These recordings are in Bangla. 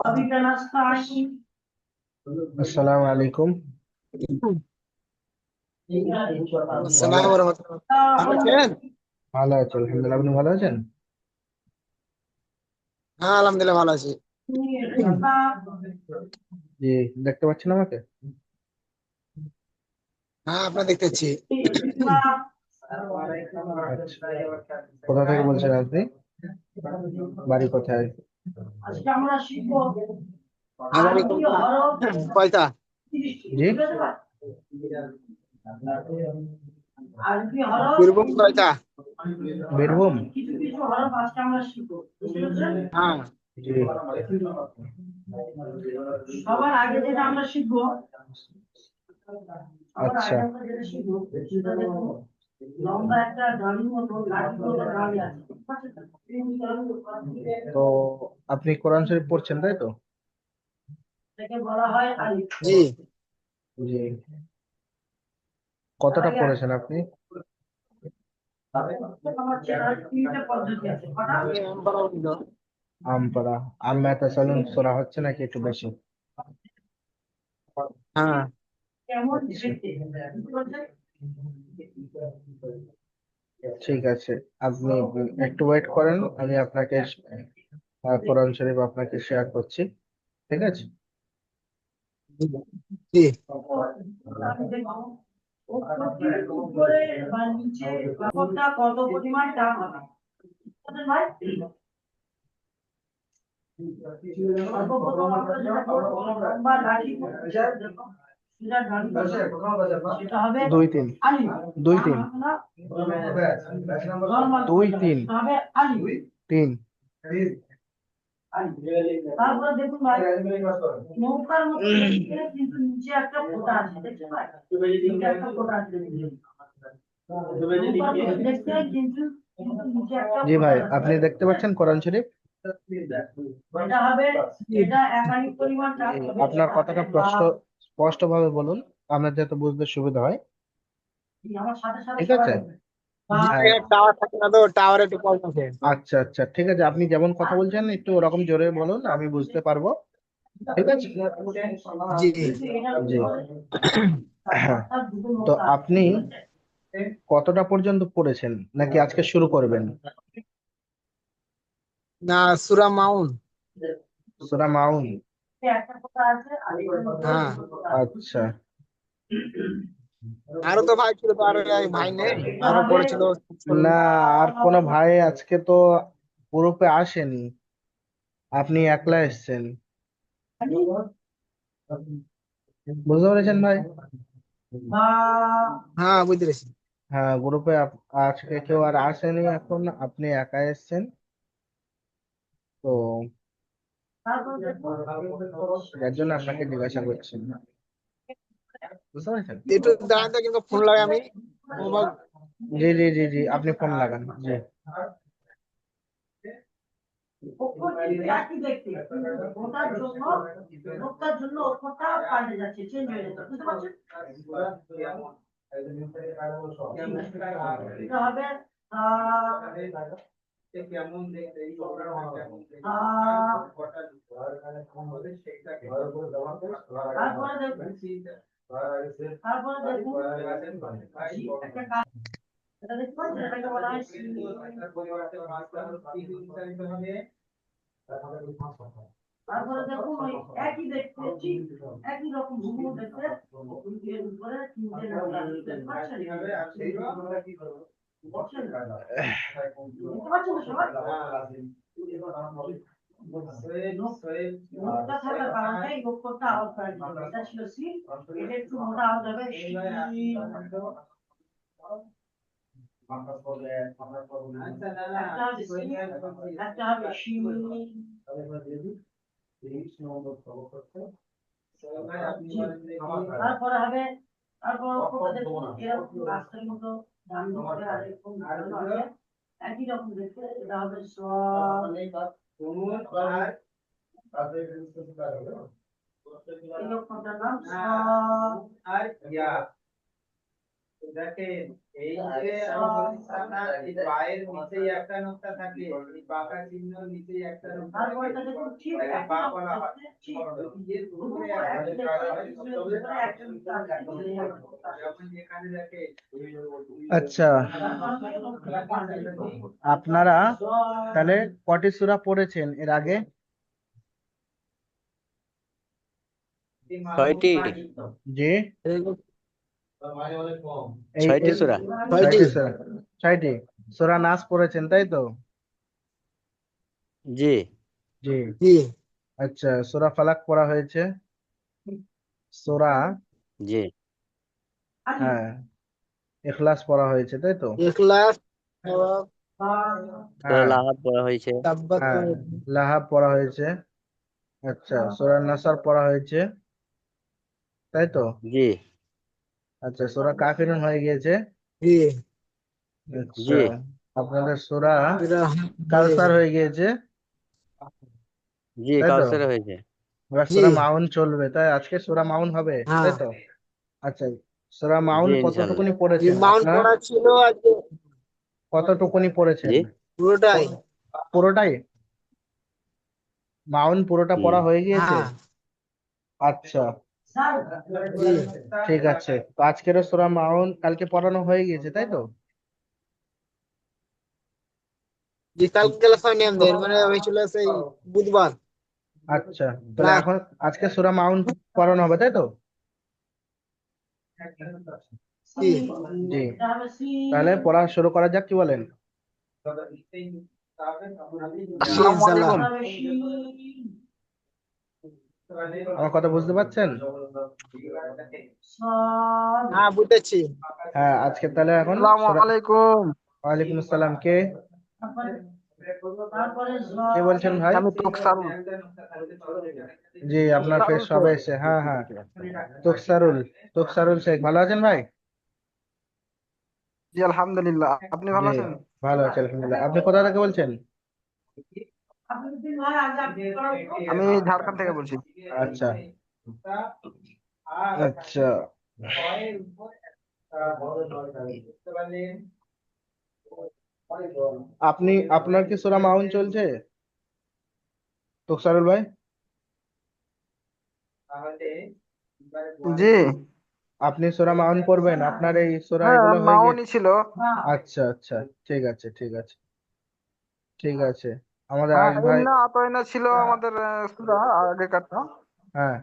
अभी का नाश्ता आई আসসালামু আলাইকুম। ভালো আসসালামু রাহমাতুল্লাহ। ভালো আছেন? ভালো আছি আলহামদুলিল্লাহ, আপনি ভালো আছেন? হ্যাঁ, আলহামদুলিল্লাহ ভালো আছি। জি, দেখতে পাচ্ছেন আমাকে? হ্যাঁ, আপনার দেখতেছি। আচ্ছা, কোথা থেকে বলছেন আপনি? বাড়ি কোথায়? আজকে আমরা শিখবো আমার আরবি হরফ কয়টা? জি, আরবি হরফ বীরভূম কয়টা? বীরভূম। কিছু কিছু হরফ আজকে আমরা শিখবো, বুঝতে পেরেছেন? হ্যাঁ, জি, সবার আগে যেটা আমরা শিখবো, আচ্ছা। সেটা দেখো, লম্বা একটা গাড়ির মতো লাঠির মতো গাড়ি আছে, তো আপনি কোরআন শরীফ পড়ছেন, তাই তো? এটাকে বলা হয় আলিফ। জি। জি, কতটা পড়েছেন আপনি? আমার চেনার তিনটে পদ্ধতি আছে, কটা? আম পড়া। আম্মা তাসালুন সূরা হচ্ছে নাকি একটু বেশি? হ্যাঁ, কেমন আচ্ছা, দেখতে, বুঝতে পারছেন? ঠিক আছে। আপনি একটু ওয়েট করেন, আমি আপনাকে কোরআন শরীফ আপনাকে শেয়ার করছি, ঠিক আছে? জি। আমি দেখবো প্রতির উপরে বা নিচে কাপড়টা কত পরিমাণ টান হবে, বুঝতে ভাই? সর্বপ্রথম আমরা যেটা করবো, লম্বা লাঠি দেখো, সেটা গান করবে, সেটা হবে 2 3 আলিফ। 2 3 না, নরমাল 2 3 সেটা হবে আলিফ। 3। আলিফ। তারপরে দেখুন ভাই, নৌকার মতো দেখতে, কিন্তু নিচে একটা ফোঁটা আছে, দেখছেন ভাই? নিচে একটা ফোঁটা আছে, নৌকার মতো দেখতে, কিন্তু কিন্তু নিচে একটা জি ফোঁটা ভাই, আছে, আপনি দেখতে পাচ্ছেন কোরআন শরীফ? এটা হবে, এটা একাধিক পরিমাণ টান হবে, আপনার কথাটা স্পষ্ট ভাবে বলুন, আমার যাতে বুঝতে সুবিধা হয়। আমার সাথে সাথে ঠিক সবাই আছে। বলবে। বা জি, হ্যাঁ, টাওয়ার থাকে না তো, টাওয়ার একটু প্রবলেম আছে। আচ্ছা আচ্ছা, ঠিক আছে, আপনি যেমন কথা বলছেন একটু ওরকম জোরে বলুন, আমি বুঝতে পারবো। ঠিক আছে। জি। কিন্তু এটার জি। উপরে হ্যাঁ, অর্থাৎ দুটো তো নৌকা আছে, আপনি ঠিক আছে? কতটা পর্যন্ত পড়েছেন নাকি আজকে শুরু করবেন? না, সূরা মাউন। সূরা মাউন। একটা কথা আছে আর এটার উপরে হ্যাঁ, দুটো কথা আছে। আচ্ছা, আরো তো ভাই ছিল, তো আরো এক ভাই নেই, এটা আরো হবে পড়েছিল। না, আর কোনো ভাই আজকে তো গ্রুপে আসেনি, আপনি একলা এসেছেন, বুঝতে পেরেছেন ভাই? বা হ্যাঁ, বুঝতে পেরেছি। হ্যাঁ, গ্রুপে আজকে কেউ আর আসেনি, এখন আপনি একা এসেছেন, তো তারপর দেখুন, যার জন্য আপনাকে জিজ্ঞাসা করছি, বুঝতে পেরেছেন? একটু দাঁড়ান তো, কিন্তু ফোন লাগে আমি মোবাইল। জি জি জি জি, আপনি ফোন লাগান, জি। অক্ষরটি একই দেখতে, ওটার জন্য অক্ষরটা পাল্টে যাচ্ছে, চেঞ্জ হয়ে যাচ্ছে, বুঝতে পারছেন? এটা হবে তারপরে দেখুন, একটা কাজ, এটা দেখতে পাচ্ছেন, এটাকে বলা হয় সিন। তারপরে দেখুন ওই একই দেখতে, ঠিক একই রকম হুবহু দেখতে, এর উপরে তিনটে নৌকা আছে, দেখতে পাচ্ছেন? বুঝছেন? দেখতে পাচ্ছেন তো সবাই? নোকটা থাকার কারণে এই অক্ষরটা আওয়াজ করে দিচ্ছে। এটা ছিল সিন, এটা একটু মোটা আওয়াজ হবে শিন। একটা হবে সিন, একটা হবে শিন। তারপরে হবে, তারপর অক্ষরটা দেখুন এরকম রাস্তার মতো ডান দিকে আর এরকম ঘোরানো আছে, একই রকম দেখতে, এটা হবে এই অক্ষরটার নাম দেখেন এই যে আমার বলছিলাম না এই পায়ের নিচেই একটা নোক্তা থাকে এই বাঁকা চিহ্ন নিচেই একটা নোক্তা থাকে তারপরটা দেখুন ঠিক তাকে এখন পা বলা হয় ঠিক যদি এর উপরে যখন এখানে দেখে আচ্ছা, আপনারা তাহলে কটি সূরা পড়েছেন এর আগে? ছয়টি জি, এই ছয়টি এই সূরা ছয়টি। 6টি সূরা, 6টি সূরা নাস পড়েছেন তাই তো? জি জি, জি আচ্ছা, সূরা ফালাক পড়া হয়েছে, সূরা জি হ্যাঁ ইখলাস পড়া হয়েছে তাই তো? ইখলাস সূরা হ্যাঁ লাহাব পড়া হয়েছে তাব্বাত হ্যাঁ লাহাব পড়া হয়েছে, আচ্ছা সূরা নাসর পড়া হয়েছে তাই তো? জি আচ্ছা সূরা কাফিরুন হয়ে গিয়েছে, জি আচ্ছা জি আপনাদের সূরা সূরা কাউসার হয়ে গিয়েছে জি তাই তো? কাউসারে হয়েছে এবার জি সূরা মাউন চলবে, তাই আজকে সূরা মাউন হবে তাই হ্যাঁ তো? আচ্ছা, সূরা মাউন জি ইনশাল্লাহ কতটুকুনি জি পড়েছেন মাউন্ট আপনারা? পড়া ছিল আজকে কতটুকুনি পড়েছেন? জি পুরোটাই। পুরোটাই? মাউন পুরোটা পড়া হুম হয়ে গিয়েছে? হ্যাঁ আচ্ছা জি ঠিক আছে, তো আজকের সূরা মাউন কালকে পড়ানো হয়ে গিয়েছে তাই তো? জি কালকে ক্লাস হয়নি আমাদের, মানে হয়েছিল সেই বুধবার আচ্ছা তাহলে ক্লাস। এখন আজকে সূরা মাউন পড়ানো হবে তাই তো? জি জি, তাহলে পড়া শুরু করা যাক, কি বলেন? জি ইনশাআল্লাহ। আমার কথা বুঝতে পারছেন? হ্যাঁ বুঝতেছি। হ্যাঁ আজকে তাহলে এখন আসসালামু আলাইকুম। ওয়ালাইকুম আসসালাম, কে তারপরে কে বলছেন ভাই? আমি তোকসারুল। জি আপনার ফেস সবে এসে, হ্যাঁ হ্যাঁ তোকসারুল, তোকসারুল শেখ, ভালো আছেন ভাই? জি আলহামদুলিল্লাহ, আপনি ভালো জি আছেন? ভালো আছি আলহামদুলিল্লাহ, আপনি কোথা থেকে বলছেন? আমি ঝাড়খণ্ড থেকে বলছি। আচ্ছা আচ্ছা, আপনার কি সূরা মাউন চলছে তোকসারুল ভাই? জি আপনি সূরা মাউন পড়বেন, আপনার এই সূরা হ্যাঁ এগুলো হয়ে গিয়ে, মাউনি ছিল। আচ্ছা আচ্ছা ঠিক আছে ঠিক আছে ঠিক আছে, আমাদের হ্যাঁ আশ ভাই, ইন্না আতাইনা ছিল আমাদের সূরা আগেকারটা। হ্যাঁ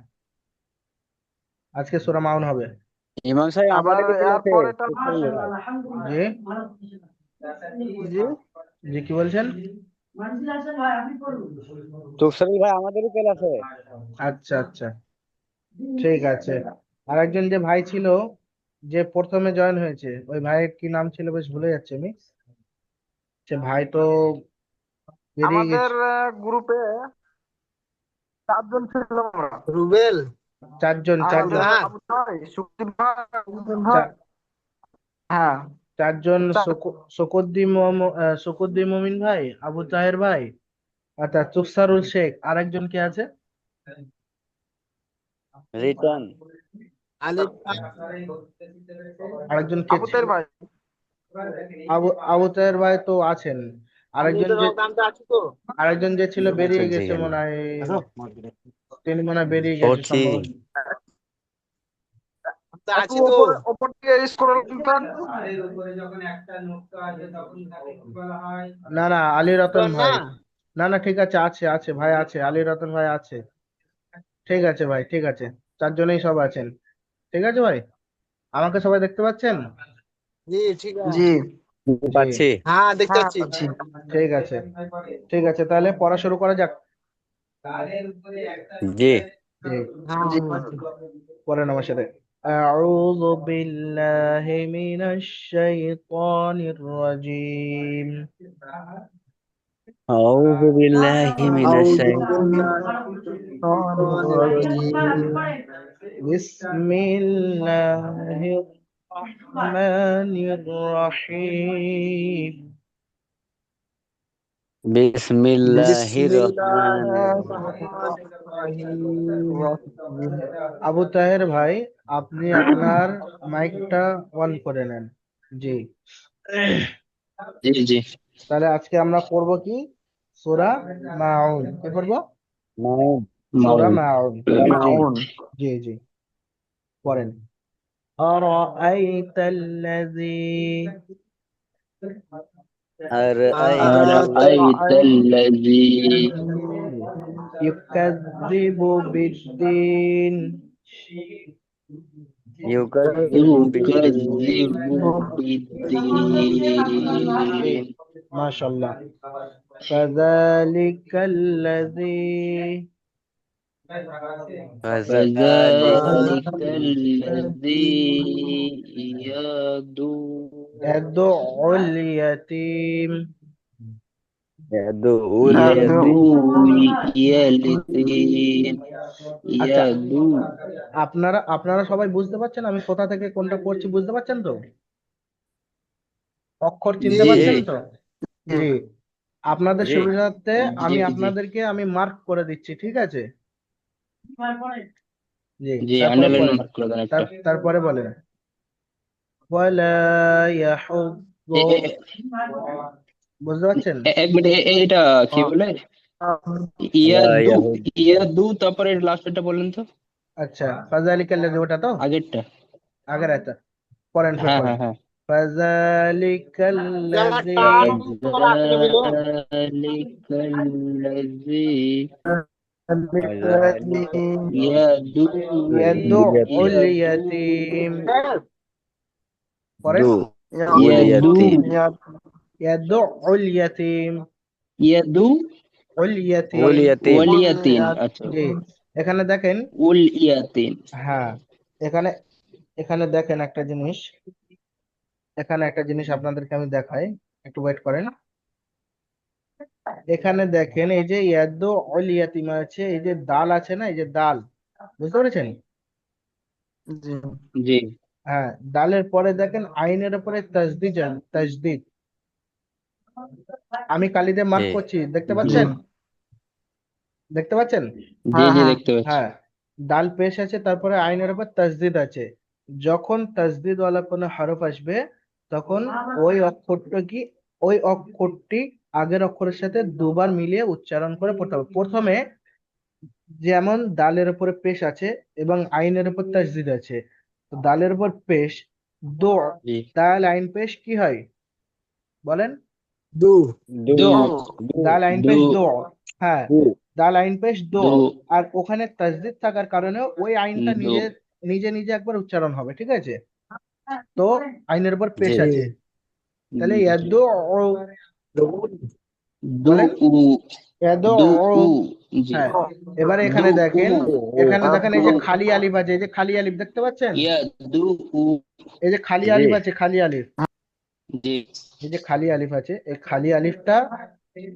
আজকে সূরা মাউন হবে। ইমাম সাহেব আবার আমাদেরই এর ক্লাসে পরেরটা জি জি জি কি বলছেন? তুফসারুল ভাই আমাদেরই ক্লাসে আচ্ছা আচ্ছা ঠিক আছে, আর একজন যে ভাই ছিল যে প্রথমে জয়েন হয়েছে, ওই ভাইয়ের কি নাম ছিল বেশ ভুলে যাচ্ছি আমি, সে ভাই তো বেরিয়ে আমাদের গেছে। গ্রুপে 4 জন ছিলাম আমরা। রুবেল চারজন আর চারজন আবু ভাই, সুদীপ ভাই, সুজন ভাই। চা- হ্যাঁ চারজন চার- শকুদ্দিন মমিন ভাই, আবু তাহের ভাই, আচ্ছা তুফসারুল শেখ, আর একজন কে আছে? রিটার্ন আলিফ আরেকজন কে আবুতের ছিল? ভাই। আবু তাহের ভাই তো আছেন, আমি আরেকজন ওদের যে, নামটা আছে তো। আরেকজন যে ছিল বেরিয়ে চলছে গেছে কেন মনে হয়, তিনি মনে হয় বেরিয়ে গেছে পড়ছি সম্ভবত। তা হ্যাঁ, আছি তো। ওপর থেকে স্ক্রল করতে পায়ের উপরে যখন একটা নোক্তা আসে তখন তাকে কি বলা হয়? না না আলী রতন না। ভাই, না না ঠিক আছে, আছে আছে ভাই আছে, আলী রতন ভাই আছে, ঠিক আছে ভাই ঠিক আছে, চারজনেই সব আছেন, ঠিক আছে ভাই, আমাকে সবাই দেখতে পাচ্ছেন? জি ঠিক আছে। জি জি পাচ্ছি হ্যাঁ দেখতে পাচ্ছি। ঠিক আছে ঠিক আছে, তাহলে পড়া শুরু করা যাক। তারের উপরে একটা জি জি হ্যাঁ জি পড়েন আমার সাথে। أعوذ بالله من الشيطان الرجيم أعوذ بالله من আউযু الشيطان বিল্লাহির রাজিম। بسم الله الرحمن الرحيم বিসমিল্লাহির রহমানির বিসমিল্লাহিররহমানিররহিম। আবু তাহের ভাই, আপনি আপনার মাইকটা অন করে নেন। জি। জি জি। তাহলে আজকে আমরা পড়বো কি? সূরা মাউন। কি পড়বো? মাউন সূরা মাউন মাউন। জি মাউন। জি জি, পড়েন। আরাআইতাল্লাযী আরাআইতাল্লাযী ইউকাযযিবু বিদ্দীন। ইউকাযযিবু বিদ্দীন মাশাআল্লাহ। ফাযালিকাল্লাযী ফাযালিকাল্লাযী ইয়াদু ইয়াদউল ইয়াতীম। ইয়াদুল ইয়াদউ ইয়াতীম আচ্ছা, ইয়াদু। আপনারা আপনারা সবাই বুঝতে পারছেন আমি কোথা থেকে কোনটা পড়ছি? বুঝতে পারছেন তো? অক্ষর চিনতে জি পারছেন তো? জি। আপনাদের জি সুবিধার্থে জি আমি জি আপনাদেরকে মার্ক করে দিচ্ছি, ঠিক আছে? জি, জি, তারপরে আন্ডারলাইন পড়েন। মার্ক করে দেন একটা। তারপরে বলেন ওয়ালা ইয়াহুদ্দু। এ- এ- বুঝতে পারছেন? এক মিনিট, এটা কি বলে? ইয়াদু ইয়াহুদ। ইয়াদু, তারপরে লাস্টেরটা বললেন তো, আচ্ছা, ফাযালিকাল্লাযী, ওটা তো আগেরটা। আগের আয়াতটা পড়েন ফের হ্যাঁ পড়েন। হ্যাঁ হ্যাঁ। ফাযালিকাল্লাযী ফাযালিকাল্লাযী ইয়াদু ইয়াদউল ইয়াতীম। পড়েন ইয়াদু ইয়াদউল ইয়াতীম। ইয়াদু উল ইয়াতীম। ওল ইয়াতিম। আচ্ছা, জি, এখানে দেখেন। উল ইয়াতিম। হ্যাঁ, এখানে এখানে দেখেন একটা জিনিস। এখানে একটা জিনিস আপনাদেরকে আমি দেখাই, একটু ওয়েট করেন। এখানে দেখেন, এই যে ইয়াদউল ইয়াতীম আছে, এই যে দাল আছে না, এই যে দাল, বুঝতে পেরেছেন? জি জি হ্যাঁ, দালের পরে দেখেন আইনের উপরে তাসদিদ তাসদিদ। আমি কালিতে মার্ক জি করছি, দেখতে জি পাচ্ছেন? দেখতে পাচ্ছেন? জি হ্যাঁ জি, হ্যাঁ দেখতে পাচ্ছি। হ্যাঁ, ডাল পেশ আছে, তারপরে আইনের উপর তাসদিদ আছে। যখন তাসদিদ ওয়ালা কোনো হরফ আসবে, তখন ওই অক্ষরটা কি, ওই অক্ষরটি আগের অক্ষরের সাথে দুবার মিলিয়ে উচ্চারণ করে পড়তে হবে। প্রথমে যেমন দালের উপরে পেশ আছে এবং আইনের উপর তাসদিদ আছে, তো দালের উপর পেশ দো, জি। দাল আইন পেশ কি হয় বলেন? দু দু দু দাল আইন দু পেশ দো। হ্যাঁ, দু দাল আইন পেশ দো। দু আর ওখানে তাসদিদ থাকার কারণে ওই আইনটা দু। নিজে নিজে নিজে একবার উচ্চারণ হবে, ঠিক আছে? তো আইনের উপর পেশ জি আছে, তাহলে ইয়াদু, দু বলেন উ ইয়াদু। দু উ। জি। হ্যাঁ, এবারে দু এখানে দেখেন, উ এখানে দেখেন এই উ যে খালি আলিফ আছে, এই যে খালি আলিফ দেখতে পাচ্ছেন? ইয়া দু উ। এই যে খালি জি আলিফ আছে, খালি আলিফ, জি এই যে খালি আলিফ আছে, এই খালি আলিফটা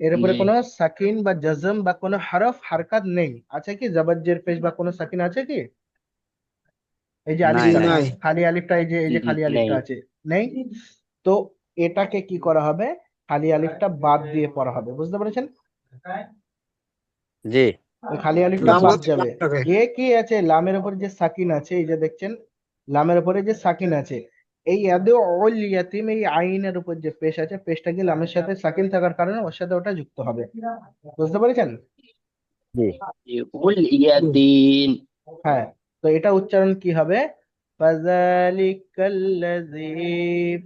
এর উপরে জি। কোনো সাকিন বা জজম বা কোনো হরফ হারকাত নেই। আছে কি জবর পেশ বা কোনো সাকিন আছে কি? এই যে নাই আলিফটা, নাই নাই খালি আলিফটা, এই যে খালি নেই। আলিফটা আছে, নেই। তো এটাকে কি করা হবে? খালি আলিফটা বাদ দিয়ে পড়া হবে, বুঝতে পেরেছেন? জি ওই খালি আলিফটা নাম বাদ বলতে যাবে। এ কি আছে, লামের উপর যে সাকিন আছে, এই যে দেখছেন লামের উপরে যে সাকিন আছে, এই ইয়াদউল ইয়াতীম, এই আইনের উপর যে পেশ আছে, পেশটা কি লামের সাথে সাকিন থাকার কারণে ওর সাথে ওটা যুক্ত হবে, বুঝতে পেরেছেন? জি। উল ইয়াতিন। হ্যাঁ, তো এটা উচ্চারণ কি হবে? ফাযালিকাল্লাযী,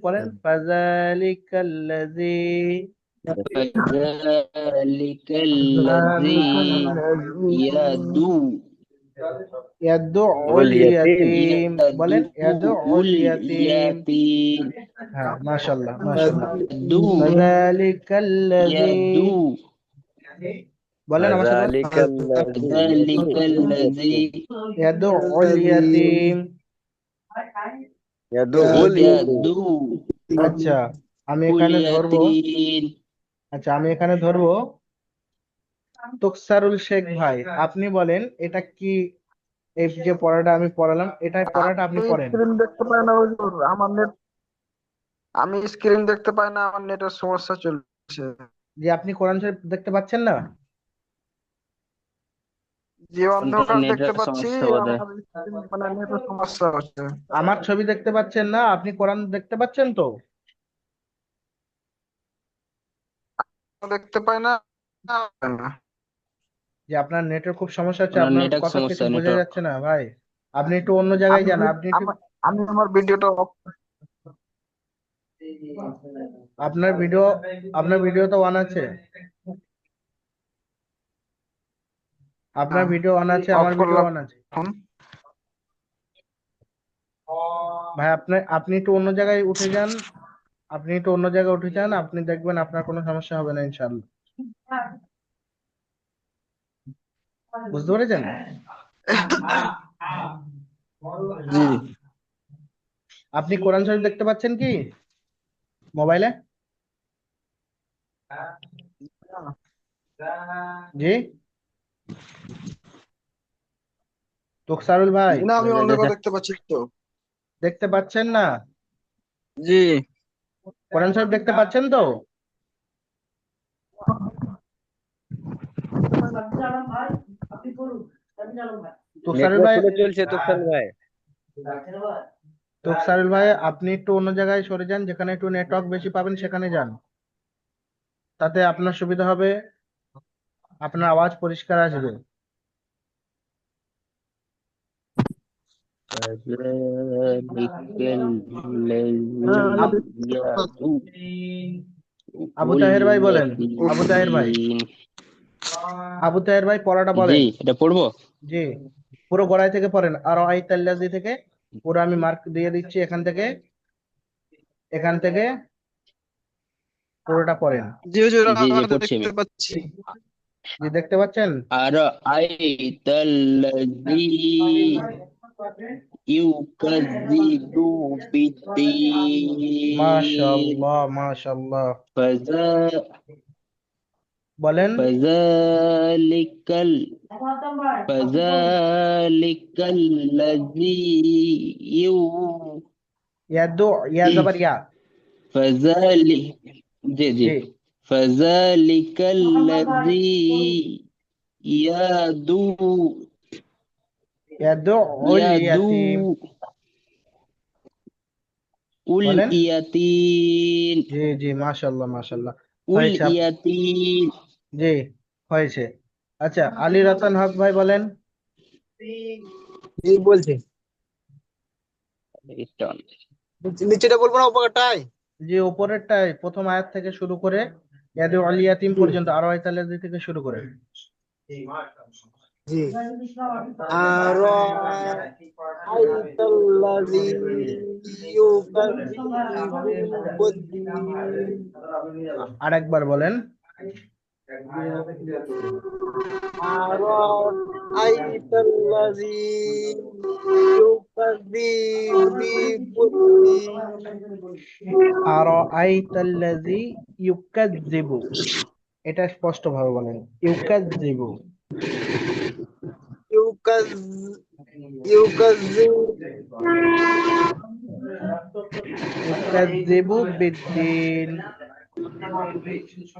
বলেন ফাযালিকাল্লাযী ফাযালিকাল্লাযী ইয়াদু ইয়াদউল ওল ইয়াতিম ইয়াতীম, ইয়াদু বলেন ইয়াদউল উল ইয়াতীম। ইয়াতিম হ্যাঁ, মাশাআল্লাহ মাশাআল্লাহ। দু ফাযালিকাল্লাযী, ইয়াদু বলেন আমার সাথে, ফাযালিকাল্লাযী ইয়াদউল ইয়াতীম। ইয়াদু আচ্ছা, আমি উল এখানে ধরবো, ইয়াতিম। আচ্ছা আমি এখানে ধরবো তুকসারুল শেখ ভাই, আপনি বলেন এটা কি? এই যে পড়াটা আমি পড়ালাম, এটাই পড়াটা আপনি আমি পড়েন। স্ক্রিন দেখতে পাই না হুজুর, আমার নেট, আমি স্ক্রিন দেখতে পাই না, আমার নেটের সমস্যা চলছে। যে আপনি কোরআন শরীফ দেখতে পাচ্ছেন না? যে অন্ধকার দেখতে নেটওয়ার্ক পাচ্ছি, সমস্যা বোধ হয়। আমার মানে নেটের সমস্যা হচ্ছে। আমার ছবি দেখতে পাচ্ছেন না? আপনি কোরআন দেখতে পাচ্ছেন তো? দেখতে পাই না। যে আপনার নেটের খুব সমস্যা হচ্ছে, ওনার আপনার নেটওয়ার্ক কথা কিছু সমস্যা, বোঝা নেটওয়ার্ক। যাচ্ছে না ভাই। আপনি একটু অন্য জায়গায় আমি যান, ভি- আপনি একটু আমি আমি আমার ভিডিওটা অফ। আপনার ভিডিও আপনার ভিডিও তো অন আছে, আপনার ভিডিও অন আছে, অফ আমার ভিডিও করলাম অন আছে। এখন। ভাই আপনি একটু অন্য জায়গায় উঠে যান, আপনি একটু অন্য জায়গায় উঠে যান, আপনি দেখবেন আপনার কোনো সমস্যা হবে না ইনশাল্লাহ। বুঝতে পেরেছেন? জি। আপনি কোরআন শরীফ দেখতে পাচ্ছেন কি মোবাইলে? জি তোকসারুল ভাই, না, আমি অন্ধকার দেখতে পাচ্ছি তো। দেখতে পাচ্ছেন না? জি। কোরআন শরীফ দেখতে পাচ্ছেন তো? সাবির আলম ভাই, আপনি করুন। সাবির আলম ভাই। তোকসারুল নেটওয়ার্ক ভাই, স্লো চলছে তুফান ভাই। তোকসারুল ভাই আপনি একটু অন্য জায়গায় সরে যান, যেখানে একটু নেটওয়ার্ক বেশি পাবেন সেখানে যান, তাতে আপনার সুবিধা হবে, আপনার আওয়াজ পরিষ্কার আসবে। فذلك الذي আব- আবু يدعو তাহের ভাই বলেন, আবু তাহের ভাই, اليتيم। আবু তাহের ভাই পড়াটা জি, বলেন। এটা পড়বো। জি, পুরো গড়াই থেকে পড়েন, আর আইতাল্লাজি থেকে পুরো আমি মার্ক দিয়ে দিচ্ছি, এখান থেকে পুরোটা পড়েন। জি হুজুর, জি জি, পড়ছি দেখতে আমি। পাচ্ছি। জি দেখতে পাচ্ছেন? আর আইতাল্লাজি ইউকাযযিবু বিদ্দীন। মাশাআল্লাহ মাশাআল্লাহ, ফাযা বলেন। ফাযালিকাল সামাতাম ভাই, আপনি করুন। ফাযালিকাল্লাযী ইউ ইয়া জবর ইয়া। ফাযালি জি জি, জি মোহাম্মদ ভাই, ফাযালিকাল্লাযী করুন। ইয়াদু ইয়াদুল ইয়াদু ইয়াতিম। উল বলেন। ইয়াতিন। জি জি, মাশাআল্লাহ মাশাআল্লাহ, উল হয়েছে ইয়াতিন। জি হয়েছে। আচ্ছা, আলী রতন হক ভাই বলেন। জি বলছি। রিটার্ন। নিচেটা বলবো না উপরটাই? জি উপরেরটাই, প্রথম আয়াত থেকে শুরু করে ইয়াদুল ইয়াতিম পর্যন্ত, আর আয়াতাল্লাযী থেকে শুরু করে। জি। জাহিদুল ইসলাম, আপনি করুন। আর আইতাল্লাযী জাহিদুল ইসলাম ভাই, আপনি করুন। ইউকাযযিবু বিদ্দীন। আরেকবার বলেন। আর আইতাল্লাযী ইউকাযযিবু বিদ্দীন। আর আইতাল্লাযী ইউকাযযিবু, এটা স্পষ্ট ভাবে বলেন, ইউকাযযিবু। ইউকাযযিবু ইউকাযযিবু বিদ্দীন।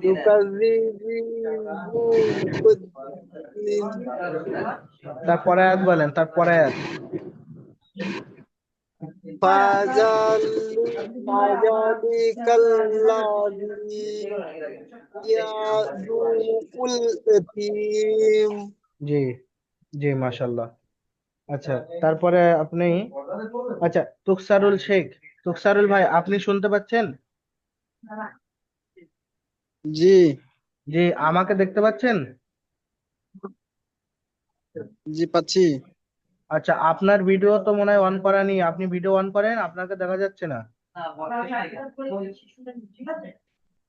ইউকাযযিবু বিদ্দীন। তারপরে আয়াত বলেন, তারপরে আয়াত। ফাযালিকাল্লাযী ইয়াদুল ইয়াতীম। জি জি, মাশাআল্লাহ। আচ্ছা, তারপরে আপনি, আচ্ছা তুকসারুল শেখ, তুকসারুল ভাই আপনি শুনতে পাচ্ছেন? জি। জি, আমাকে দেখতে পাচ্ছেন? জি পাচ্ছি। আচ্ছা, আপনার ভিডিও তো মনে হয় অন করা নেই, আপনি ভিডিও অন করেন, আপনাকে দেখা যাচ্ছে না। ঠিক আছে।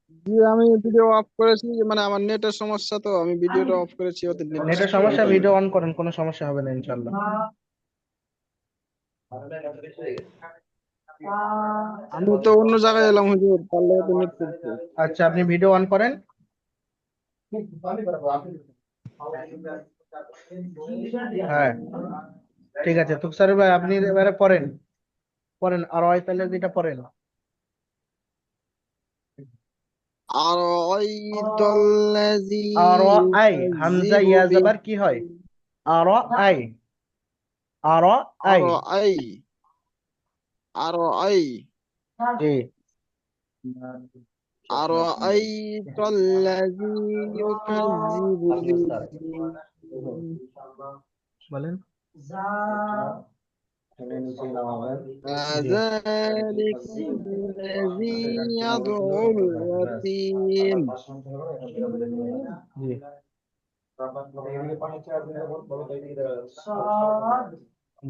জি, আমি ভিডিও অফ করেছি, মানে আমার নেটের সমস্যা, তো আমি ভিডিওটা অফ করেছি, ওতে নেট নেটের অন সমস্যা, করবে। ভিডিও অন করেন, কোনো সমস্যা হবে না ইনশাল্লাহ। আমি তো অন্য জায়গায় এলাম হুজুর, পারলে তো নেট চলছে। আচ্ছা, আপনি ভিডিও অন করেন। হ্যাঁ, ঠিক আছে তুকসারুল ভাই, আপনি এবারে পড়েন, পড়েন আর ওয়াইতাল্লাযীটা পড়েন। أرأيت الذي আর আই হামজা يكذب ইয়া জাবার কি হয়? আর আই, আর আই। أرأي أرأي জি أرأيت الذي يكذب بالدين বলেন। فذلك الذي يدعو اليتيم জি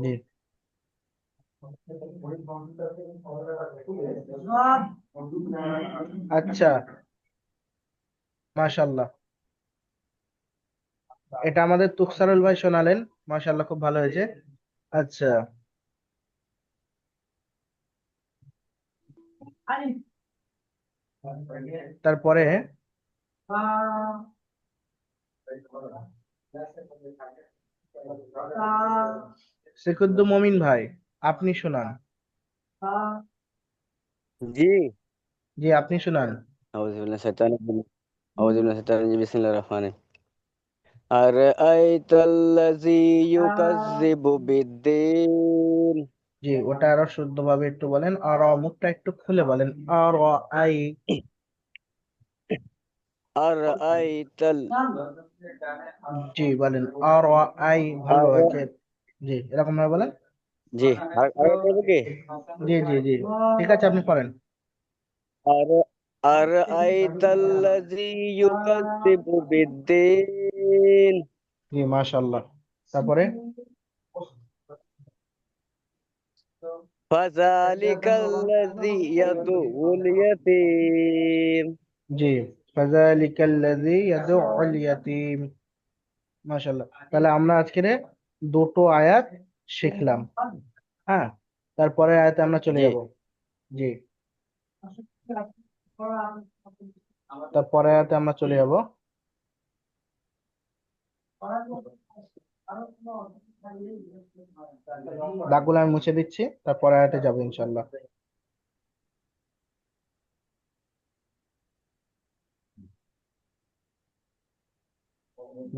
জি আচ্ছা, মাশাআল্লাহ। এটা আমাদের তুকসারুল ভাই শোনালেন, মাশাআল্লাহ, খুব ভালো হয়েছে। আচ্ছা, তারপরে সেকুদ্দু মমিন ভাই, আপনি শোনান। জি জি, আপনি শোনান। আউযুবিল্লাহি মিনাশ শাইতানির রাজিম বিসমিল্লাহির রহমানির রহিম আরআইতাল্লাযী ইউকাযযিবু বিদ্দীন জি, ওটা আরো শুদ্ধভাবে একটু বলেন, আর মুখটা একটু খুলে বলেন। আর আই, আরআইতাল জি বলেন, আর আই, ভালো আর আছে। জি, এরকম ভাবে বলেন। জি আর বলবো কি জি জি জি, ঠিক আছে, আপনি পড়েন। আর আরআইতাল্লাযী ইউকাযযিবু বিদ্দীন জি, মাশাআল্লাহ। তারপরে ফাযালিকাল্লাযী ইয়াদুল ইয়াতীম জি, ফাযালিকাল্লাযী ইয়াদউল ইয়াতীম। মাশাআল্লাহ, তাহলে আমরা আজকে দুটো আয়াত শিখলাম। হ্যাঁ, তারপরে আয়াতে আমরা চলে জি যাব। জি, তারপরে আয়াতে আমরা চলে যাব। দাগগুলো আমি মুছে দিচ্ছি, তারপরে আয়াতে যাবো ইনশাআল্লাহ।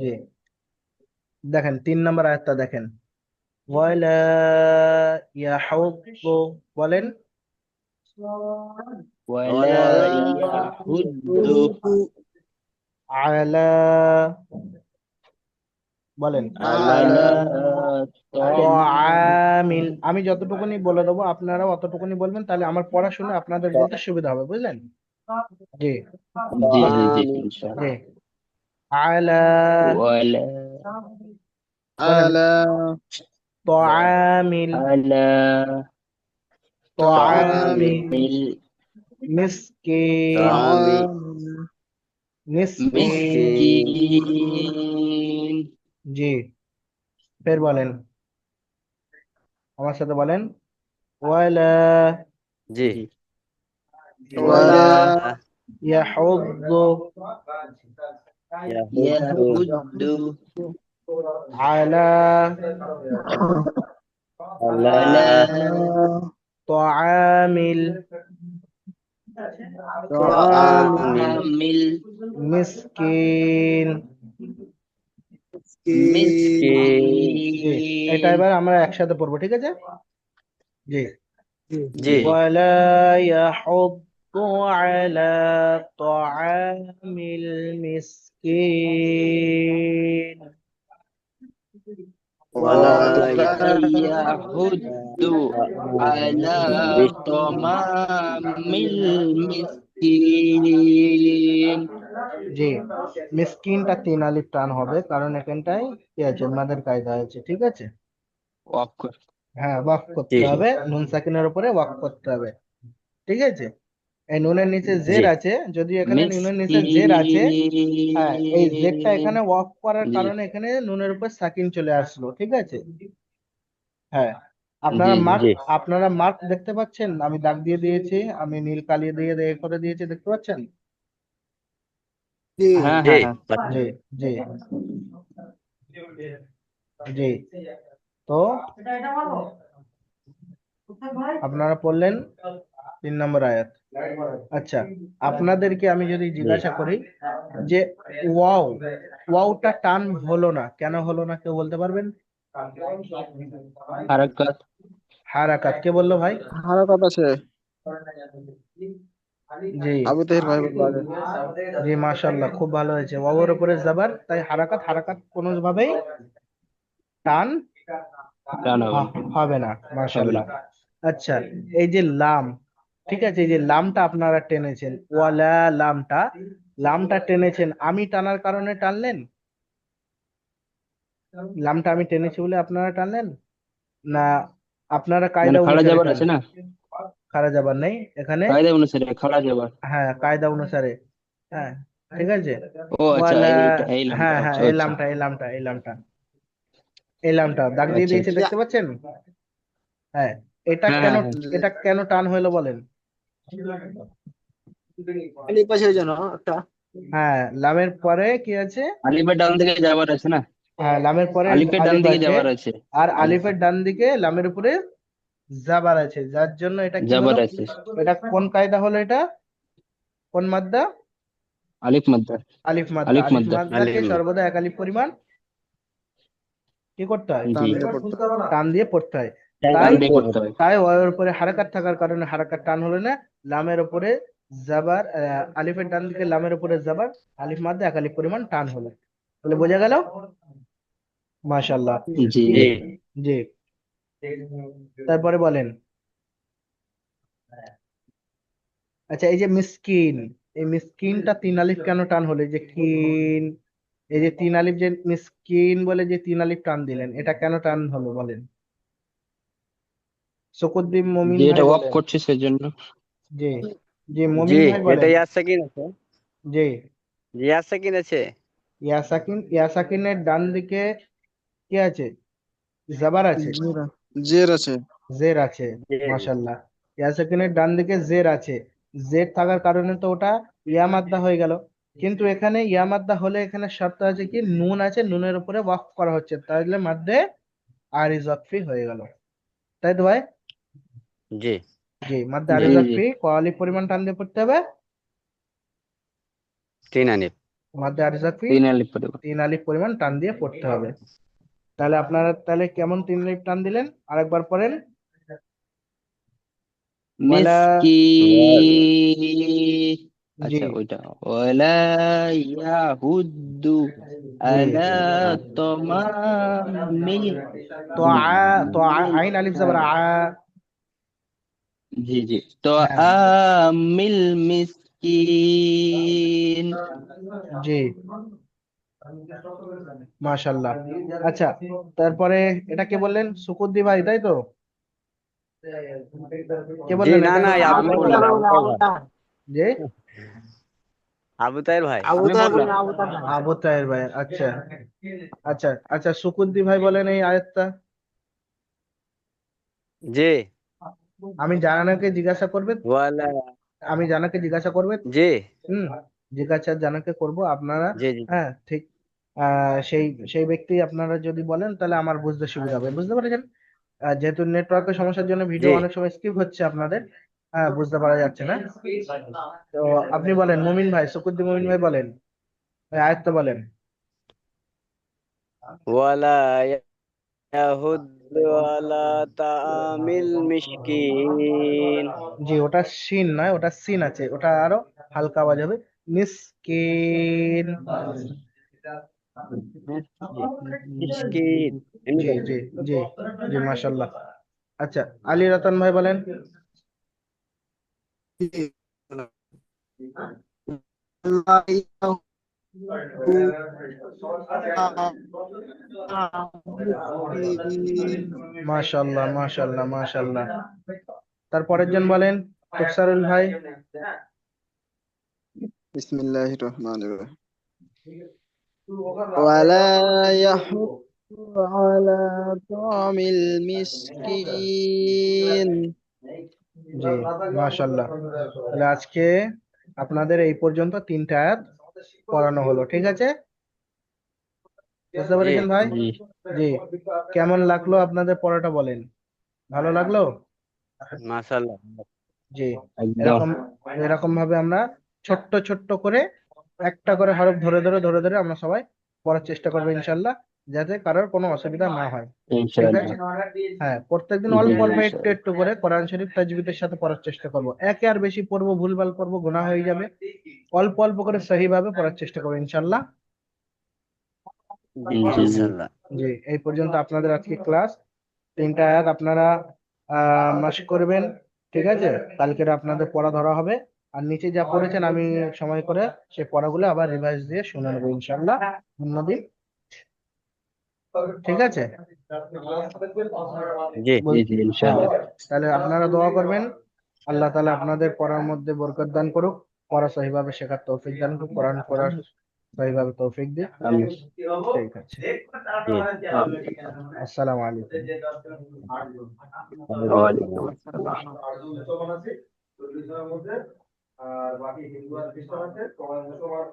জি, দেখেন 3 নম্বর আয়াতটা দেখেন। ওয়ালা ইয়াহুদ্দু, বলেন। ওয়ালা ولا ইয়াহুদ্দু يحض আলা, বলেন। على আলা তাআমিল, আমি যতটুকুনি বলে দেবো আপনারা অতটুকুনি বলবেন, তাহলে আমার পড়া শুনে আপনাদের বলতে সুবিধা হবে, বুঝলেন? জি জি জি জি طعام ইনশাআল্লাহ। জি, আলা, ওয়ালা বলেন। على তাআমিল, আলা طعام তাআমিল, তাআমিল মিসকিন, طعام মিসকিন। مسكين মিসকিন। জি, ফের বলেন, আমার সাথে বলেন। ওয়ালা জি জি ولا ولا ইয়াহুদ্দু يحض ইয়াহুদ্দু আলা على আলা তাআমিল طعام তাআমিল মিসকিন। مسكين জি, এটা মিসকিন। এবার আমরা একসাথে পড়বো, ঠিক আছে? জি, জি ওয়ালা ইয়াহুদ্দু আলা তাআমিল মিসকিন। ولا ولا يحض يحض على بس طعام المسكين। জি, মিসকিনটা 3 আলিফ টান হবে, কারণ এখানটায় কি আছে, মাদের কায়দা আছে, ঠিক আছে? অক্ষর। হ্যাঁ, ওয়াকফ করতে জি হবে, নুন সাকিনের উপরে ওয়াকফ করতে হবে, ঠিক আছে? এই নুনের নিচে জি জের আছে, যদি এখানে নুনের নিচে জের আছে, হ্যাঁ, এই জেরটা মিসকিন। এখানে ওয়াকফ করার জি কারণে এখানে নুনের উপর সাকিন চলে আসলো, ঠিক আছে? হ্যাঁ, জি জি জি আপনারা মার্ক দেখতে পাচ্ছেন, আমি দাগ দিয়ে দিয়েছি, আমি নীল কালি দিয়ে করে দিয়েছি, দেখতে পাচ্ছেন? হ্যাঁ জি হ্যাঁ হ্যাঁ। জি জি জি, তো আপনারা পড়লেন 3 নম্বর আয়াত। আচ্ছা, আপনাদেরকে আমি যদি জিজ্ঞাসা করি যে ওয়াও, ওয়াওটা টান হলো না, কেন হলো না কেউ বলতে পারবেন? হারাকাত। হারাকাত, কে বললো ভাই? হারাকাত আছে, জি, আবু তাহির ভাই বললো আগে। জি, মাশাআল্লাহ, খুব ভালো হয়েছে। ওয়াওর উপরে জাবার, তাই হারাকাত, হারাকাত কোনোভাবেই টান টান হবে না। হবে না, হবে মাশাআল্লাহ। না। আচ্ছা, এই যে লাম, ঠিক আছে, এই যে লামটা আপনারা টেনেছেন, ওয়ালা লামটা, লামটা টেনেছেন, আমি টানার কারণে টানলেন? লামটা আমি টেনেছি বলে আপনারা টানলেন, না আপনারা মানে কায়দা খাড়া অনুসারে যাবার আছে টানলেন? না, খারা যাবার নেই এখানে। কায়দা অনুসারে খাড়া যাবার। হ্যাঁ, কায়দা অনুসারে। হ্যাঁ, ঠিক আছে। ও আচ্ছা, ওয়ালা, এইটা এই লামটা, হ্যাঁ হ্যাঁ, আচ্ছা এই আচ্ছা লামটা, এই লামটা, এই লামটা, এই লামটা দাগ দিয়ে আচ্ছা দিয়েছে, আচ্ছা। দেখতে পাচ্ছেন? হ্যাঁ, এটা হ্যাঁ কেন, হ্যাঁ হ্যাঁ। এটা কেন টান হলো বলেন? আলিফ আছে ওই জন্য একটা। হ্যাঁ, লামের পরে কি আছে? আলিফের ডান দিকে যাবার আছে না, হ্যাঁ, লামের পরে আলিফের ডান আলিফ দিকে আছে, যাবার আছে। আর আলিফ আলিফের ডান দিকে লামের উপরে জাবার আছে, যার জন্য এটা কি যাবার হলো? আছে। এটা কোন কায়দা হলো? এটা কোন মাদ্দা? আলিফ মাদ্দা। আলিফ মাদ্দা। আলিফ আলিফ মাদ্দা। মাদ্দাকে সর্বদা এক আলিফ পরিমাণ কি করতে হয়? জি, টান দিয়ে পড়তে হয়। টান তাই, দিয়ে পড়তে হয়। তাই ওয়ের উপরে হারাকাত থাকার কারণে হারাকাত টান হলো না। লামের উপরে জাবার, আলিফের ডান দিকে লামের উপরে জাবার, আলিফ মাদ্দা এক আলিফ পরিমাণ টান হলো। তাহলে বোঝা গেল? মাশাআল্লাহ। জি জি। জি, তারপরে বলেন। আচ্ছা, এই যে মিসকিন, এই মিসকিনটা তিন আলিফ কেন টান হলো? এই যে কিন, এই যে তিন আলিফ, যে মিসকিন বলে যে তিন আলিফ টান দিলেন, এটা কেন টান হলো বলেন? শকুদ্দিন মমিন যে ভাই এটা ওয়াক বলেন। করছে সেজন্য। জি, জি, জি, মমিন ভাই এটা বলেন। ইয়াসাকিন আছে। জি, ইয়াসাকিন আছে। ইয়াসাকিন, ইয়াসাকিনের ডান দিকে কি আছে? জাবার আছে, জের জের আছে। জের আছে। জি মাশাল্লাহ, ইয়াসাকিনের ডান দিকে জের আছে। জের থাকার কারণে তো ওটা ইয়া মাদ্দা হয়ে গেল। কিন্তু এখানে ইয়া মাদ্দা হলে এখানে শর্ত আছে কি, নুন আছে, নুনের উপরে ওয়াকফ করা হচ্ছে, তাহলে মাদ্দে আরিজ ওয়াকফি হয়ে গেল, তাই তো ভাই? জি জি, মাদ্দে জি আরিজ জি। ওয়াকফি কয়ালি পরিমাণ টান দিয়ে পড়তে হবে? তিন আলিফ। মাদ্দে আরিজ ওয়াকফি তিন আলিফ পড়বে। তিন আলিফ পরিমাণ টান দিয়ে পড়তে হবে। তাহলে আপনারা তাহলে কেমন তিন আলিফ টান দিলেন আরেকবার পড়েন। ওয়ালা, মিসকিন। জি আচ্ছা ওইটা, ওয়ালা ইয়াহুদ্দু জি, আলা তামামিল তো তো আইন আলিফ জাবার আ। জি জি, তো হ্যাঁ, আমিল মিসকিন। জি, মাশাল্লাহ। আচ্ছা, তারপরে এটা কে বললেন? সুকুদ্দি ভাই, তাই তো? কে জি বললেন না এটা? না, আবু আমি তাহের বললাম। ভাই, আবু তাহের ভাই। যে আবু তাহের ভাই। আবু আমি তাহের বললাম। বলেন, আবু তাহের। আবু তাহের ভাই, আচ্ছা আচ্ছা আচ্ছা, সুকুদ্দি ভাই বলেন এই আয়াতটা। জি আমি জানাকে জিজ্ঞাসা করবে, ওয়ালা। আমি জানাকে জিজ্ঞাসা করবে। জি হুম, জিজ্ঞাসা জানাকে করব আপনারা। জি জি হ্যাঁ, ঠিক। সেই সেই ব্যক্তি আপনারা যদি বলেন তাহলে আমার বুঝতে সুবিধা হবে, বুঝতে পেরেছেন? যেহেতু নেটওয়ার্কের সমস্যার জন্য জি। ভিডিও অনেক সময় স্কিপ হচ্ছে আপনাদের, হ্যাঁ, বুঝতে পারা যাচ্ছে না। তো আপনি বলেন মুমিন ভাই, সুকুদ্দি মুমিন ভাই বলেন, ওই আয়াতটা বলেন। ওয়ালা ইয়াহুদ্দু আলা তামিল মিশকিন। জি, ওটা শিন নয়, ওটা সিন আছে, ওটা আরো হালকা আওয়াজ হবে। মিসকিন। জি মিশকিন, এমনি জি বলেন। জি, জি, জি, মাশাল্লাহ। আচ্ছা, আলী রতন ভাই বলেন। মাশাল্লাহ, মাশাল্লাহ, মাশাল্লাহ। তারপরের জন বলেন, তুকসারুল ভাই। বিসমিল্লাহির রহমানির রহিম। ওয়ালা ইয়াহুদ্দু আলা তামিল মিসকিন। জি, মাশাল্লাহ। তাহলে আজকে আপনাদের এই পর্যন্ত তিনটা আয়াত পড়ানো হলো, ঠিক আছে? বুঝতে জি পেরেছেন ভাই? জি জি, কেমন লাগলো আপনাদের পড়াটা বলেন? ভালো লাগলো? মাশাআল্লাহ। জি, একদম এরকম এরকম ভাবে আমরা ছোট্ট ছোট্ট করে একটা করে হরফ ধরে ধরে ধরে ধরে আমরা সবাই পড়ার চেষ্টা করবো ইনশাল্লাহ, যাতে কারোর কোনো অসুবিধা না হয়। ঠিক ইনশাআল্লাহ। আছে, হ্যাঁ প্রত্যেকদিন জি অল্প অল্প একটু ইনশাআল্লাহ। একটু করে কোরআন শরীফ তাজবিদের সাথে পড়ার চেষ্টা করবো। একে আর বেশি পড়বো ভুলভাল পড়বো গুনাহ হয়ে যাবে, অল্প অল্প করে সহি ভাবে পড়ার চেষ্টা করবো ইনশাল্লাহ। জি জি ইনশাল্লাহ। জি, এই পর্যন্ত আপনাদের আজকে ক্লাস। 3টা আয়াত আপনারা মাস্ক করবেন, ঠিক আছে? কালকের আপনাদের পড়া ধরা হবে। আর নিচে যা পড়েছেন আমি সময় করে সেই পড়াগুলো আবার রিভাইজ দিয়ে শুনে নেবো ইনশাল্লাহ অন্যদিন, ঠিক আছে? জি জি জি হ্যাঁ, ইনশাআল্লাহ। তাহলে আপনারা দোয়া করবেন আল্লাহ তাআলা আপনাদের পড়ার মধ্যে বরকত দান করুক, পড়া সহিভাবে শেখার তৌফিক দান করুক, কোরআন পড়ার সহিভাবে তৌফিক দিন। আমিন। ঠিক আছে, জি আমিন। আসসালামু আলাইকুম। ওয়ালাইকুম আসসালাম। মুসলমান আছে, 40 জনের মধ্যে, আর বাকি হিন্দু আর খ্রিস্টান আছে, সবাই মুসলমান।